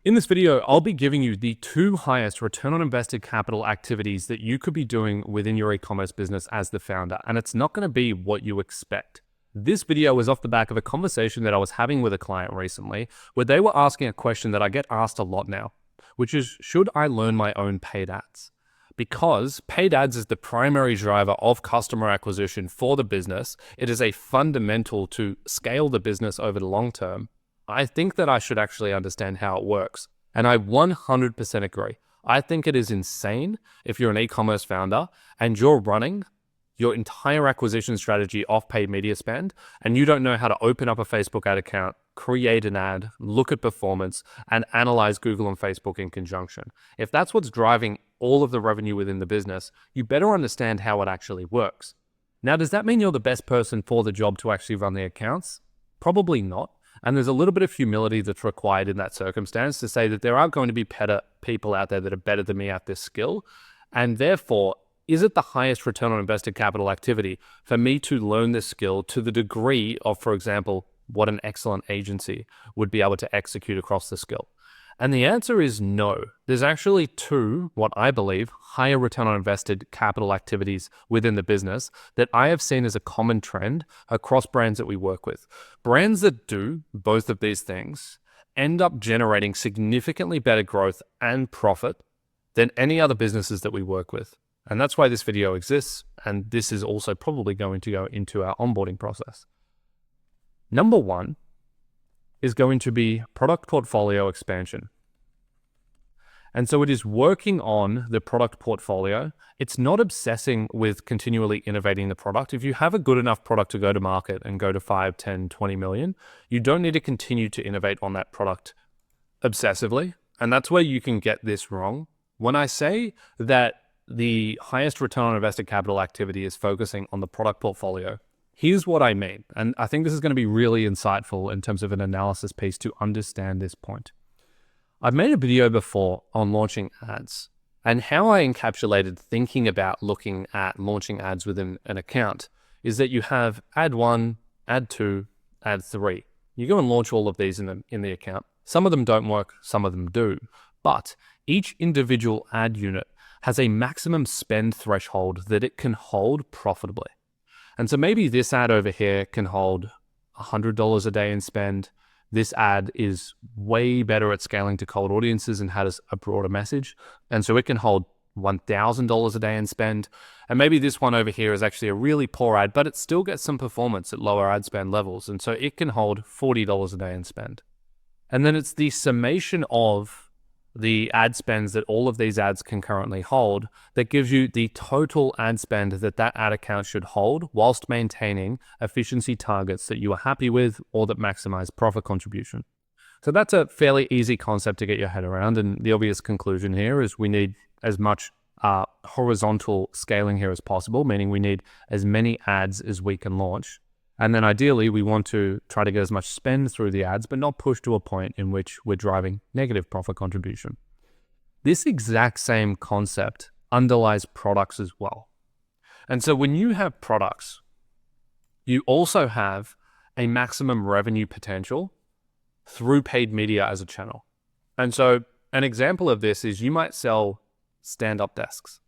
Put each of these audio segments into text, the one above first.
In this video, I'll be giving you the 2 highest return on invested capital activities that you could be doing within your e-commerce business as the founder, and it's not going to be what you expect. This video was off the back of a conversation that I was having with a client recently, where they were asking a question that I get asked a lot now, which is, should I learn my own paid ads? Because paid ads is the primary driver of customer acquisition for the business. It is a fundamental to scale the business over the long term. I think that I should actually understand how it works. And I 100% agree. I think it is insane if you're an e-commerce founder and you're running your entire acquisition strategy off paid media spend and you don't know how to open up a Facebook ad account, create an ad, look at performance, and analyze Google and Facebook in conjunction. If that's what's driving all of the revenue within the business, you better understand how it actually works. Now, does that mean you're the best person for the job to actually run the accounts? Probably not. And there's a little bit of humility that's required in that circumstance to say that there are going to be better people out there that are better than me at this skill. And therefore, is it the highest return on invested capital activity for me to learn this skill to the degree of, for example, what an excellent agency would be able to execute across the skill? And the answer is no. There's actually 2, what I believe, higher return on invested capital activities within the business that I have seen as a common trend across brands that we work with. Brands that do both of these things end up generating significantly better growth and profit than any other businesses that we work with. And that's why this video exists. And this is also probably going to go into our onboarding process. Number 1 is going to be product portfolio expansion. And so it is working on the product portfolio. It's not obsessing with continually innovating the product. If you have a good enough product to go to market and go to 5, 10, 20 million, you don't need to continue to innovate on that product obsessively. And that's where you can get this wrong. When I say that the highest return on invested capital activity is focusing on the product portfolio, here's what I mean, and I think this is going to be really insightful in terms of an analysis piece to understand this point. I've made a video before on launching ads and how I encapsulated thinking about looking at launching ads within an account is that you have ad 1, ad 2, ad 3. You go and launch all of these in the account. Some of them don't work, some of them do, but each individual ad unit has a maximum spend threshold that it can hold profitably. And so maybe this ad over here can hold $100 a day in spend. This ad is way better at scaling to cold audiences and has a broader message. And so it can hold $1,000 a day in spend. And maybe this one over here is actually a really poor ad, but it still gets some performance at lower ad spend levels. And so it can hold $40 a day in spend. And then it's the summation of the ad spends that all of these ads can currently hold that gives you the total ad spend that that ad account should hold whilst maintaining efficiency targets that you are happy with or that maximize profit contribution. So that's a fairly easy concept to get your head around. And the obvious conclusion here is we need as much horizontal scaling here as possible, meaning we need as many ads as we can launch. And then ideally, we want to try to get as much spend through the ads, but not push to a point in which we're driving negative profit contribution. This exact same concept underlies products as well. And so when you have products, you also have a maximum revenue potential through paid media as a channel. And so an example of this is you might sell stand-up desks.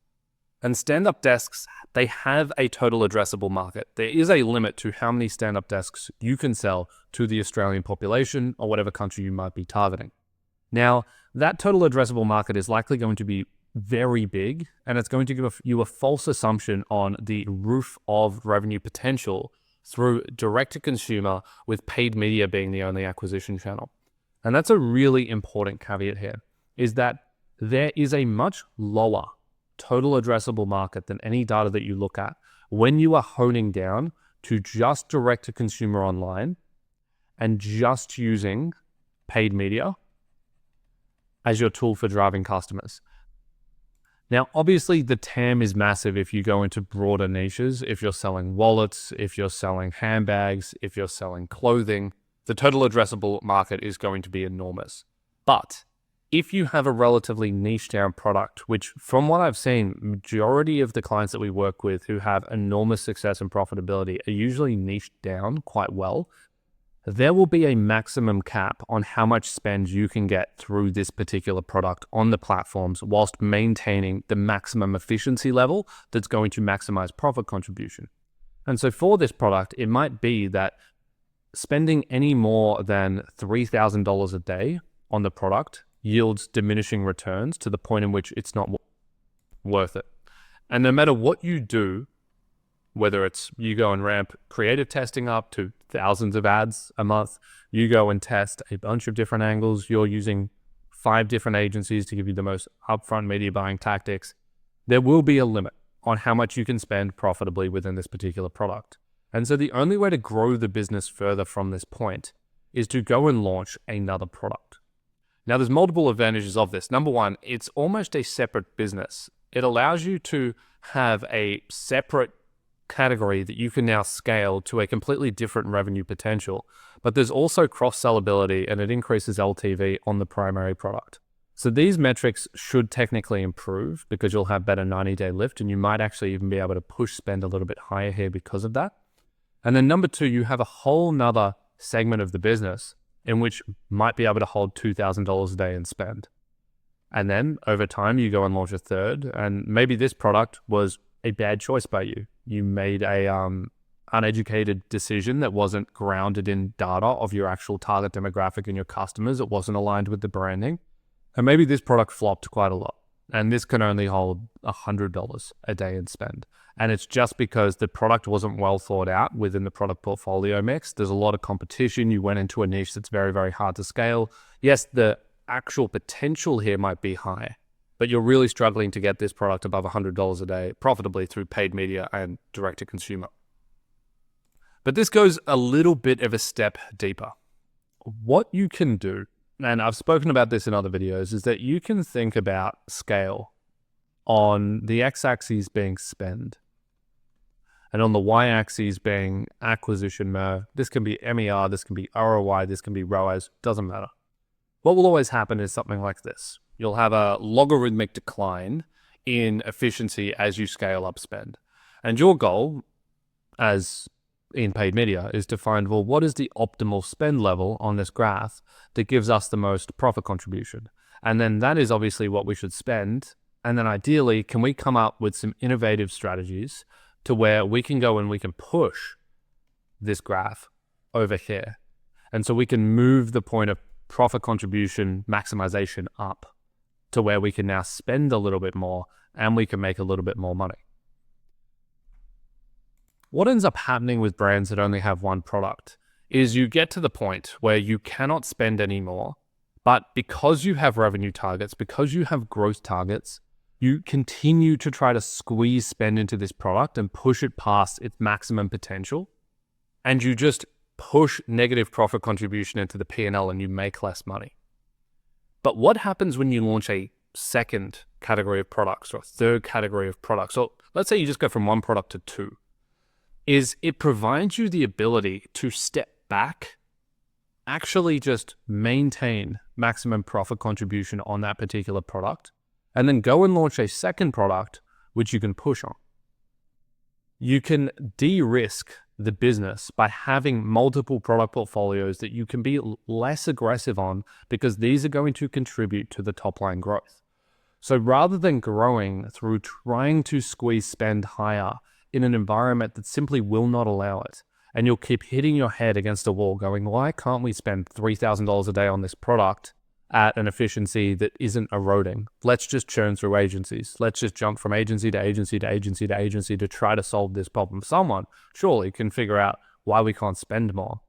And stand-up desks, they have a total addressable market. There is a limit to how many stand-up desks you can sell to the Australian population or whatever country you might be targeting. Now, that total addressable market is likely going to be very big, and it's going to give you a false assumption on the roof of revenue potential through direct-to-consumer with paid media being the only acquisition channel. And that's a really important caveat here, is that there is a much lower total addressable market than any data that you look at when you are honing down to just direct to consumer online and just using paid media as your tool for driving customers. Now, obviously the TAM is massive if you go into broader niches. If you're selling wallets, if you're selling handbags, if you're selling clothing, the total addressable market is going to be enormous. But if you have a relatively niche down product, which from what I've seen, majority of the clients that we work with who have enormous success and profitability are usually niched down quite well, there will be a maximum cap on how much spend you can get through this particular product on the platforms whilst maintaining the maximum efficiency level that's going to maximize profit contribution. And so for this product, it might be that spending any more than $3,000 a day on the product yields diminishing returns to the point in which it's not worth it. And no matter what you do, whether it's you go and ramp creative testing up to thousands of ads a month, you go and test a bunch of different angles, you're using 5 different agencies to give you the most upfront media buying tactics, there will be a limit on how much you can spend profitably within this particular product. And so the only way to grow the business further from this point is to go and launch another product. Now, there's multiple advantages of this. Number one, it's almost a separate business. It allows you to have a separate category that you can now scale to a completely different revenue potential, but there's also cross-sell ability and it increases LTV on the primary product. So these metrics should technically improve because you'll have better 90-day lift and you might actually even be able to push spend a little bit higher here because of that. And then number two, you have a whole nother segment of the business in which might be able to hold $2,000 a day in spend. And then over time, you go and launch a third, and maybe this product was a bad choice by you. You made a uneducated decision that wasn't grounded in data of your actual target demographic and your customers. It wasn't aligned with the branding. And maybe this product flopped quite a lot. And this can only hold $100 a day in spend. And it's just because the product wasn't well thought out within the product portfolio mix. There's a lot of competition. You went into a niche that's very, very hard to scale. Yes, the actual potential here might be high, but you're really struggling to get this product above $100 a day profitably through paid media and direct to consumer. But this goes a little bit of a step deeper. What you can do, and I've spoken about this in other videos, is that you can think about scale on the x-axis being spend and on the y-axis being acquisition MER. This can be MER, this can be ROI, this can be ROAS, doesn't matter. What will always happen is something like this. You'll have a logarithmic decline in efficiency as you scale up spend. And your goal, as in paid media, is to find, well, what is the optimal spend level on this graph that gives us the most profit contribution? And then that is obviously what we should spend. And then ideally, can we come up with some innovative strategies to where we can go and we can push this graph over here? And so we can move the point of profit contribution maximization up to where we can now spend a little bit more and we can make a little bit more money. What ends up happening with brands that only have one product is you get to the point where you cannot spend anymore, but because you have revenue targets, because you have growth targets, you continue to try to squeeze spend into this product and push it past its maximum potential, and you just push negative profit contribution into the P&L and you make less money. But what happens when you launch a second category of products or a third category of products? So let's say you just go from one product to two. Is it provides you the ability to step back, actually just maintain maximum profit contribution on that particular product, and then go and launch a second product which you can push on. You can de-risk the business by having multiple product portfolios that you can be less aggressive on because these are going to contribute to the top line growth. So rather than growing through trying to squeeze spend higher in an environment that simply will not allow it, and you'll keep hitting your head against a wall going, why can't we spend $3,000 a day on this product at an efficiency that isn't eroding? Let's just churn through agencies. Let's just jump from agency to agency to agency to agency to try to solve this problem. Someone surely can figure out why we can't spend more.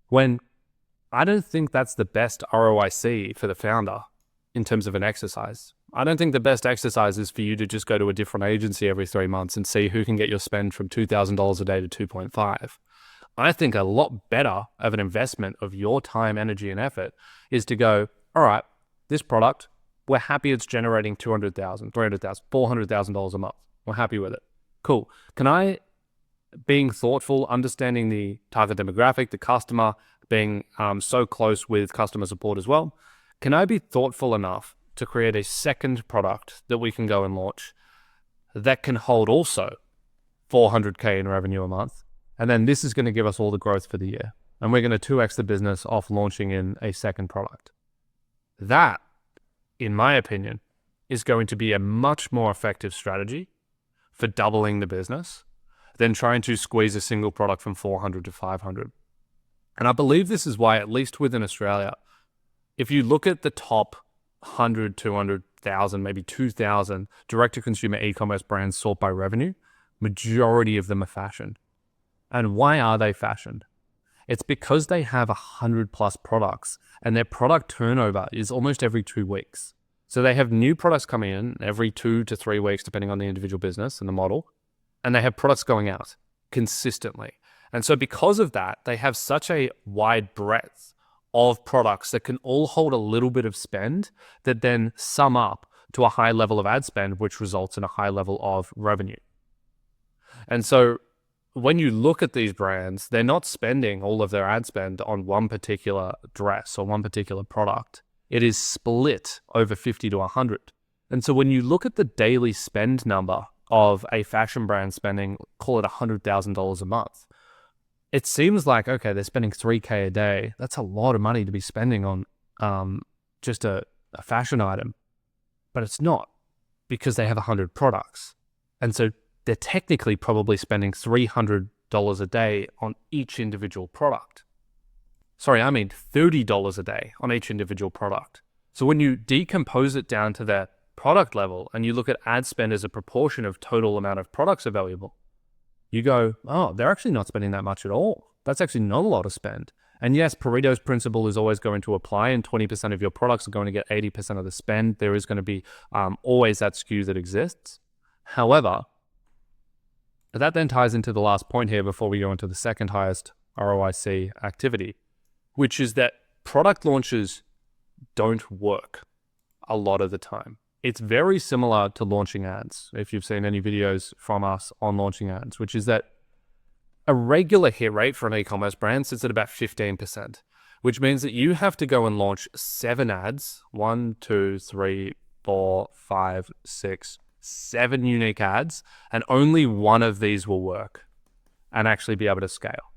When I don't think that's the best ROIC for the founder in terms of an exercise. I don't think the best exercise is for you to just go to a different agency every 3 months and see who can get your spend from $2,000 a day to 2.5. I think a lot better of an investment of your time, energy, and effort is to go, all right, this product, we're happy it's generating $200,000, $300,000, $400,000 a month. We're happy with it. Cool. Can I, being thoughtful, understanding the target demographic, the customer, being so close with customer support as well, can I be thoughtful enough to create a second product that we can go and launch that can hold also $400K in revenue a month? And then this is going to give us all the growth for the year. and we're going to 2x the business off launching in a second product. That, in my opinion, is going to be a much more effective strategy for doubling the business than trying to squeeze a single product from 400 to 500. And I believe this is why, at least within Australia, if you look at the top 100, 200,000, maybe 2,000 direct-to-consumer e-commerce brands sought by revenue, majority of them are fashion. And why are they fashion? It's because they have 100 plus products and their product turnover is almost every 2 weeks. So they have new products coming in every 2 to 3 weeks, depending on the individual business and the model. And they have products going out consistently. And so because of that, they have such a wide breadth of products that can all hold a little bit of spend that then sum up to a high level of ad spend, which results in a high level of revenue. And so when you look at these brands, they're not spending all of their ad spend on one particular dress or one particular product. It is split over 50 to 100. And so when you look at the daily spend number of a fashion brand spending, call it $100,000 a month, it seems like, okay, they're spending $3K a day. That's a lot of money to be spending on just a fashion item. But it's not, because they have 100 products. And so they're technically probably spending $300 a day on each individual product. Sorry, I mean $30 a day on each individual product. So when you decompose it down to that product level and you look at ad spend as a proportion of total amount of products available, you go, oh, they're actually not spending that much at all. That's actually not a lot of spend. And yes, Pareto's principle is always going to apply, and 20% of your products are going to get 80% of the spend. There is going to be always that skew that exists. However, that then ties into the last point here before we go into the second highest ROIC activity, which is that product launches don't work a lot of the time. It's very similar to launching ads, if you've seen any videos from us on launching ads, which is that a regular hit rate for an e-commerce brand sits at about 15%, which means that you have to go and launch 7 ads, 1, 2, 3, 4, 5, 6, 7 unique ads, and only one of these will work and actually be able to scale.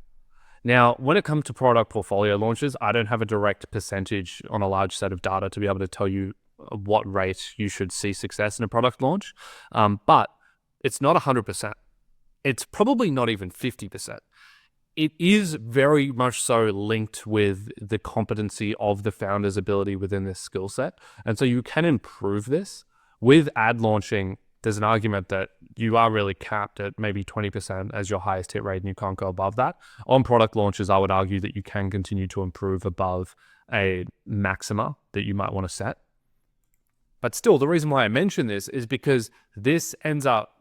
Now, when it comes to product portfolio launches, I don't have a direct percentage on a large set of data to be able to tell you what rate you should see success in a product launch, but it's not 100%. It's probably not even 50%. It is very much so linked with the competency of the founder's ability within this skill set. And so you can improve this. With ad launching, there's an argument that you are really capped at maybe 20% as your highest hit rate and you can't go above that. On product launches, I would argue that you can continue to improve above a maxima that you might want to set. But still, the reason why I mention this is because this ends up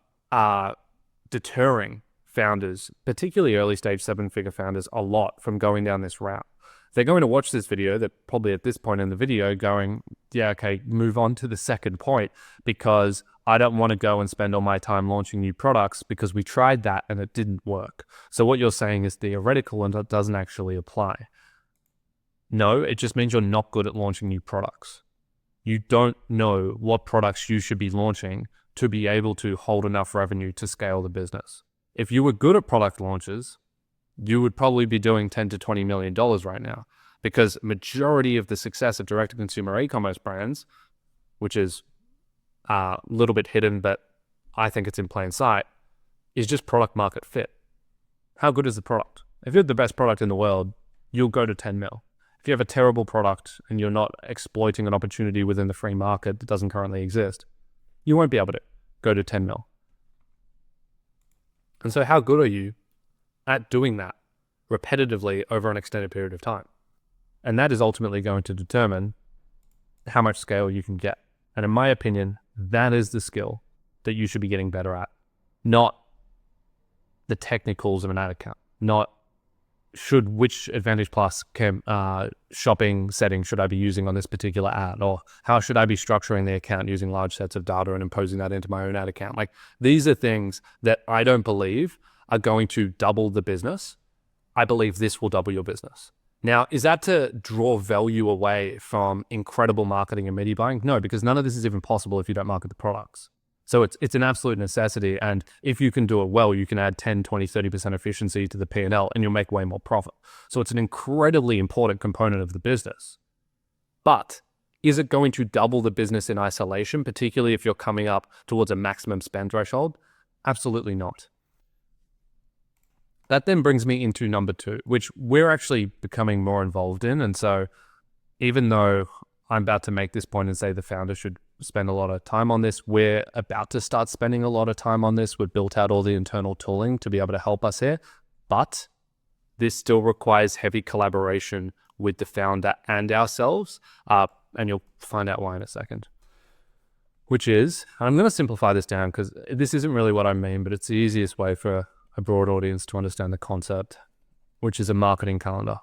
deterring founders, particularly early stage 7-figure founders, a lot from going down this route. They're going to watch this video. They're probably at this point in the video going, yeah, okay, move on to the second point, because I don't want to go and spend all my time launching new products because we tried that and it didn't work. So what you're saying is theoretical and it doesn't actually apply. No, it just means you're not good at launching new products. You don't know what products you should be launching to be able to hold enough revenue to scale the business. If you were good at product launches, you would probably be doing $10 to $20 million right now, because majority of the success of direct-to-consumer e-commerce brands, which is a little bit hidden, but I think it's in plain sight, is just product market fit. How good is the product? If you're the best product in the world, you'll go to 10 mil. If you have a terrible product and you're not exploiting an opportunity within the free market that doesn't currently exist, you won't be able to go to 10 mil. And so how good are you at doing that repetitively over an extended period of time? And that is ultimately going to determine how much scale you can get. And in my opinion, that is the skill that you should be getting better at, not the technicals of an ad account, not which Advantage Plus shopping setting should I be using on this particular ad, or how should I be structuring the account using large sets of data and imposing that into my own ad account. Like, these are things that I don't believe are going to double the business. I believe this will double your business. Now, is that to draw value away from incredible marketing and media buying? No, because none of this is even possible if you don't market the products. So it's an absolute necessity. And if you can do it well, you can add 10, 20, 30% efficiency to the P&L and you'll make way more profit. So it's an incredibly important component of the business. But is it going to double the business in isolation, particularly if you're coming up towards a maximum spend threshold? Absolutely not. That then brings me into number 2, which we're actually becoming more involved in. And so even though I'm about to make this point and say the founder should spend a lot of time on this, we're about to start spending a lot of time on this. We've built out all the internal tooling to be able to help us here, but this still requires heavy collaboration with the founder and ourselves. And you'll find out why in a second. Which is, I'm going to simplify this down because this isn't really what I mean, but it's the easiest way for a broad audience to understand the concept, which is a marketing calendar.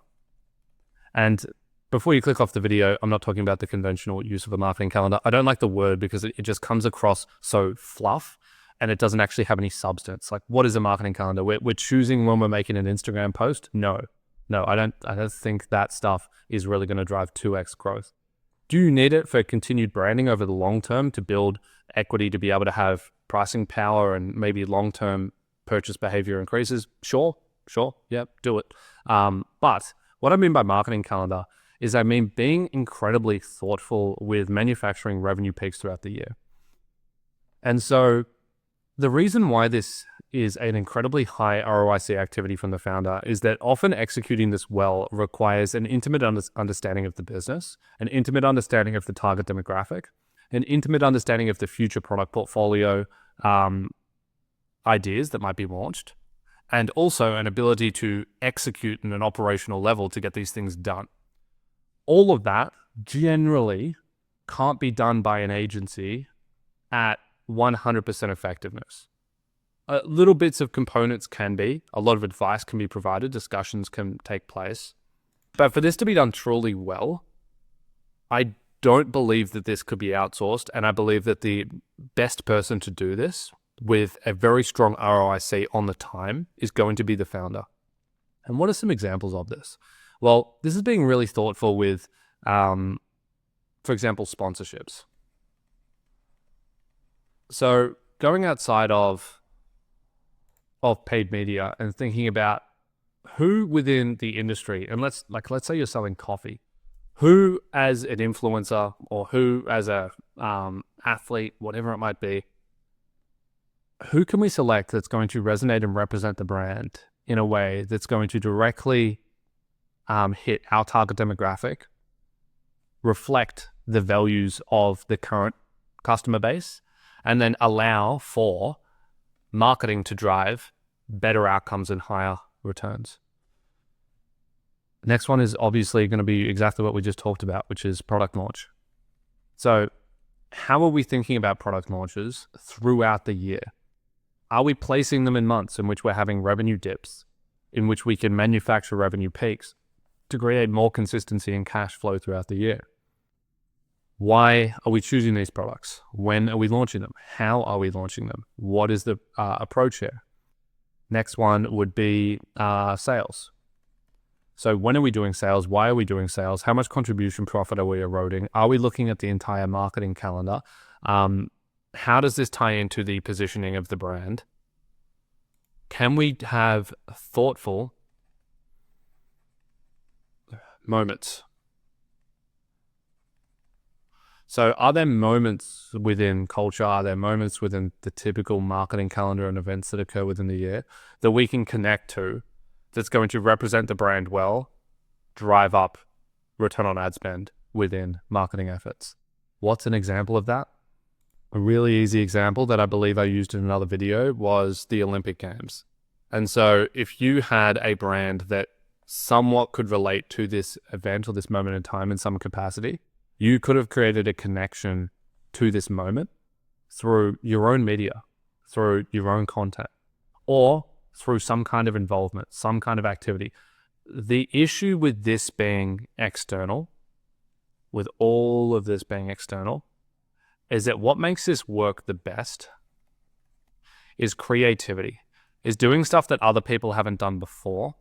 And before you click off the video, I'm not talking about the conventional use of a marketing calendar. I don't like the word because it just comes across so fluff and it doesn't actually have any substance. Like, what is a marketing calendar? We're choosing when we're making an Instagram post? No, I don't think that stuff is really going to drive 2x growth. Do you need it for continued branding over the long term to build equity, to be able to have pricing power and maybe long-term purchase behavior increases? Sure, yeah, do it. But what I mean by marketing calendar is I mean being incredibly thoughtful with manufacturing revenue peaks throughout the year. And so the reason why this is an incredibly high ROIC activity from the founder is that often executing this well requires an intimate understanding of the business, an intimate understanding of the target demographic, an intimate understanding of the future product portfolio ideas that might be launched, and also an ability to execute in an operational level to get these things done. All of that generally can't be done by an agency at 100% effectiveness. Little bits of components can be, a lot of advice can be provided, discussions can take place. But for this to be done truly well, I don't believe that this could be outsourced. And I believe that the best person to do this with a very strong ROIC on the time is going to be the founder. And what are some examples of this? Well, this is being really thoughtful with, for example, sponsorships. So going outside of paid media and thinking about who within the industry, and let's say you're selling coffee, who as an influencer or who as a athlete, whatever it might be, who can we select that's going to resonate and represent the brand in a way that's going to directly hit our target demographic, reflect the values of the current customer base, and then allow for marketing to drive better outcomes and higher returns. Next one is obviously going to be exactly what we just talked about, which is product launch. So how are we thinking about product launches throughout the year? Are we placing them in months in which we're having revenue dips, in which we can manufacture revenue peaks to create more consistency and cash flow throughout the year? Why are we choosing these products? When are we launching them? How are we launching them? What is the approach here? Next one would be sales. So when are we doing sales? Why are we doing sales? How much contribution profit are we eroding? Are we looking at the entire marketing calendar? How does this tie into the positioning of the brand? Can we have thoughtful moments? So are there moments within culture, are there moments within the typical marketing calendar and events that occur within the year that we can connect to that's going to represent the brand well, drive up return on ad spend within marketing efforts? What's an example of that? A really easy example that I believe I used in another video was the Olympic Games. And so if you had a brand that somewhat could relate to this event or this moment in time in some capacity, you could have created a connection to this moment through your own media, through your own content, or through some kind of involvement, some kind of activity. The issue with this being external, with all of this being external, is that what makes this work the best is creativity, is doing stuff that other people haven't done before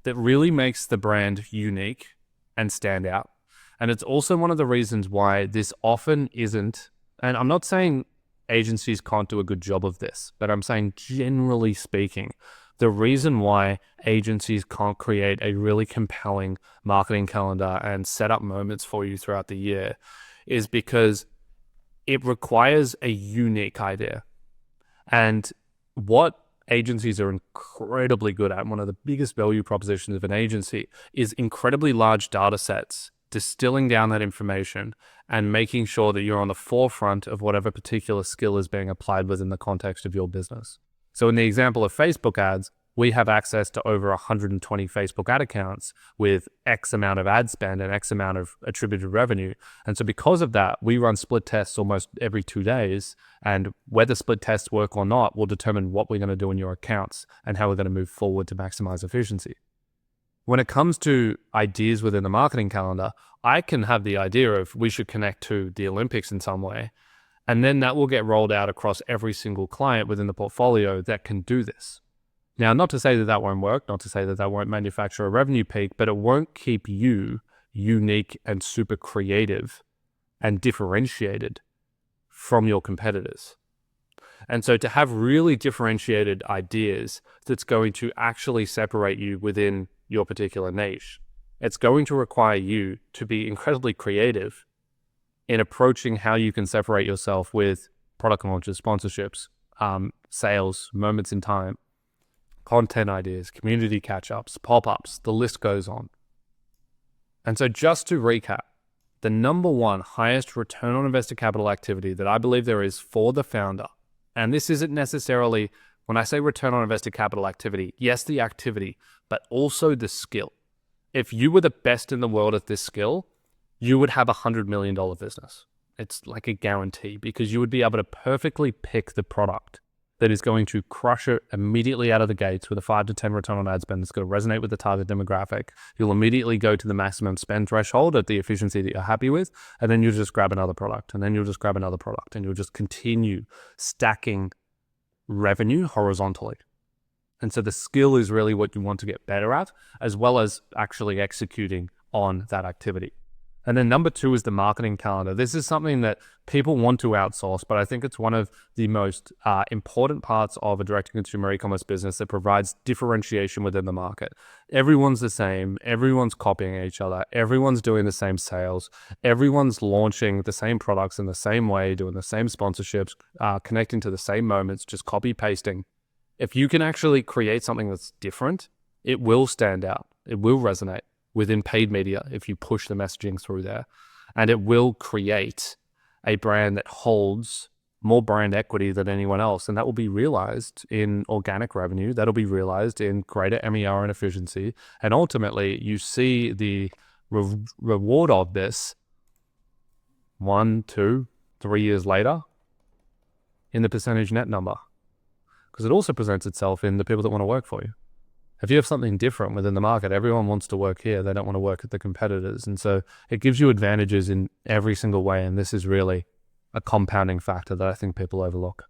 that really makes the brand unique and stand out. And it's also one of the reasons why this often isn't, and I'm not saying agencies can't do a good job of this, but I'm saying generally speaking, the reason why agencies can't create a really compelling marketing calendar and set up moments for you throughout the year is because it requires a unique idea. And what agencies are incredibly good at, one of the biggest value propositions of an agency, is incredibly large data sets, distilling down that information and making sure that you're on the forefront of whatever particular skill is being applied within the context of your business. So in the example of Facebook ads, we have access to over 120 Facebook ad accounts with X amount of ad spend and X amount of attributed revenue. And so because of that, we run split tests almost every 2 days, and whether split tests work or not will determine what we're going to do in your accounts and how we're going to move forward to maximize efficiency. When it comes to ideas within the marketing calendar, I can have the idea of we should connect to the Olympics in some way, and then that will get rolled out across every single client within the portfolio that can do this. Now, not to say that that won't work, not to say that that won't manufacture a revenue peak, but it won't keep you unique and super creative and differentiated from your competitors. And so to have really differentiated ideas that's going to actually separate you within your particular niche, it's going to require you to be incredibly creative in approaching how you can separate yourself with product launches, sponsorships, sales, moments in time, content ideas, community catch-ups, pop-ups, the list goes on. And so just to recap, the number one highest return on invested capital activity that I believe there is for the founder, and this isn't necessarily, when I say return on invested capital activity, yes, the activity, but also the skill. If you were the best in the world at this skill, you would have $100 million business. It's like a guarantee, because you would be able to perfectly pick the product that is going to crush it immediately out of the gates with a 5 to 10 return on ad spend that's going to resonate with the target demographic. You'll immediately go to the maximum spend threshold at the efficiency that you're happy with, and then you'll just grab another product, and then you'll just grab another product, and you'll just continue stacking revenue horizontally. And so the skill is really what you want to get better at, as well as actually executing on that activity. And then number 2 is the marketing calendar. This is something that people want to outsource, but I think it's one of the most important parts of a direct-to-consumer e-commerce business that provides differentiation within the market. Everyone's the same. Everyone's copying each other. Everyone's doing the same sales. Everyone's launching the same products in the same way, doing the same sponsorships, connecting to the same moments, just copy-pasting. If you can actually create something that's different, it will stand out. It will resonate within paid media if you push the messaging through there. And it will create a brand that holds more brand equity than anyone else. And that will be realized in organic revenue. That'll be realized in greater MER and efficiency. And ultimately, you see the reward of this 1, 2, 3 years later in the percentage net number. Because it also presents itself in the people that want to work for you. If you have something different within the market, everyone wants to work here. They don't want to work at the competitors. And so it gives you advantages in every single way. And this is really a compounding factor that I think people overlook.